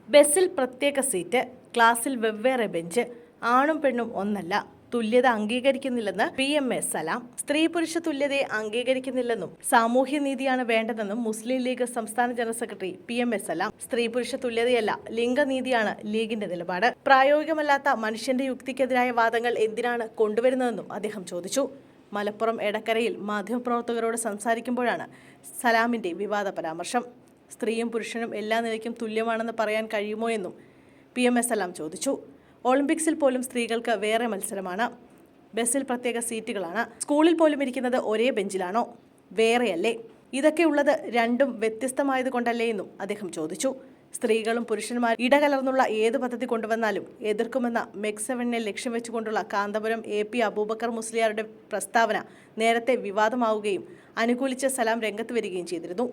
ബസ്സിൽ പ്രത്യേക സീറ്റ്, ക്ലാസ്സിൽ വെവ്വേറെ ബെഞ്ച്, ആണും പെണ്ണും ഒന്നല്ല, തുല്യത അംഗീകരിക്കുന്നില്ലെന്ന് PMA സലാം. സ്ത്രീ പുരുഷ തുല്യതയെ അംഗീകരിക്കുന്നില്ലെന്നും സാമൂഹ്യനീതിയാണ് വേണ്ടതെന്നും മുസ്ലിം ലീഗ് സംസ്ഥാന ജനറൽ സെക്രട്ടറി PMA സലാം. സ്ത്രീ പുരുഷ തുല്യതയല്ല, ലിംഗനീതിയാണ് ലീഗിന്റെ നിലപാട്. പ്രായോഗികമല്ലാത്ത മനുഷ്യന്റെ യുക്തിക്കെതിരായ വാദങ്ങൾ എന്തിനാണ് കൊണ്ടുവരുന്നതെന്നും അദ്ദേഹം ചോദിച്ചു. മലപ്പുറം എടക്കരയിൽ മാധ്യമപ്രവർത്തകരോട് സംസാരിക്കുമ്പോഴാണ് സലാമിന്റെ വിവാദ പരാമർശം. സ്ത്രീയും പുരുഷനും എല്ലാ നിലയ്ക്കും തുല്യമാണെന്ന് പറയാൻ കഴിയുമോ എന്നും PMA സലാം ചോദിച്ചു. ഒളിമ്പിക്സിൽ പോലും സ്ത്രീകൾക്ക് വേറെ മത്സരമാണ്. ബസ്സിൽ പ്രത്യേക സീറ്റുകളാണ്. സ്കൂളിൽ പോലും ഇരിക്കുന്നത് ഒരേ ബെഞ്ചിലാണോ? വേറെയല്ലേ? ഇതൊക്കെ ഉള്ളത് രണ്ടും വ്യത്യസ്തമായത് കൊണ്ടല്ലേ എന്നും അദ്ദേഹം ചോദിച്ചു. സ്ത്രീകളും പുരുഷന്മാരും ഇടകലർന്നുള്ള ഏത് പദ്ധതി കൊണ്ടുവന്നാലും എതിർക്കുമെന്ന MEG7 ലക്ഷ്യം വെച്ചുകൊണ്ടുള്ള കാന്തപുരം AP അബൂബക്കർ മുസ്ലിയാരുടെ പ്രസ്താവന നേരത്തെ വിവാദമാവുകയും അനുകൂലിച്ച സലാം രംഗത്ത് വരികയും ചെയ്തിരുന്നു.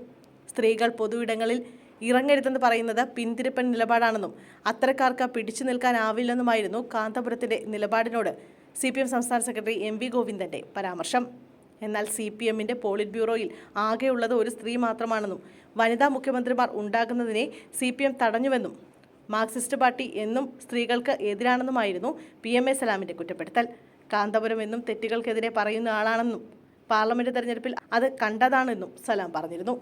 സ്ത്രീകൾ പൊതുവിടങ്ങളിൽ ഇറങ്ങരുതെന്ന് പറയുന്നത് പിന്തിരിപ്പൻ നിലപാടാണെന്നും അത്തരക്കാർക്ക് പിടിച്ചു നിൽക്കാനാവില്ലെന്നുമായിരുന്നു കാന്തപുരത്തിന്റെ നിലപാടിനോട് CPM സംസ്ഥാന സെക്രട്ടറി MV ഗോവിന്ദന്റെ പരാമർശം. എന്നാൽ CPMന്റെ പോളിറ്റ് ബ്യൂറോയിൽ ആകെയുള്ളത് ഒരു സ്ത്രീ മാത്രമാണെന്നും വനിതാ മുഖ്യമന്ത്രിമാർ ഉണ്ടാകുന്നതിനെ CPM തടഞ്ഞുവെന്നും മാർക്സിസ്റ്റ് പാർട്ടി എന്നും സ്ത്രീകൾക്ക് എതിരാണെന്നുമായിരുന്നു PMA സലാമിന്റെ കുറ്റപ്പെടുത്തൽ. കാന്തപുരം എന്നും തെറ്റുകൾക്കെതിരെ പറയുന്ന ആളാണെന്നും പാർലമെന്റ് തെരഞ്ഞെടുപ്പിൽ അത് കണ്ടതാണെന്നും സലാം പറഞ്ഞിരുന്നു.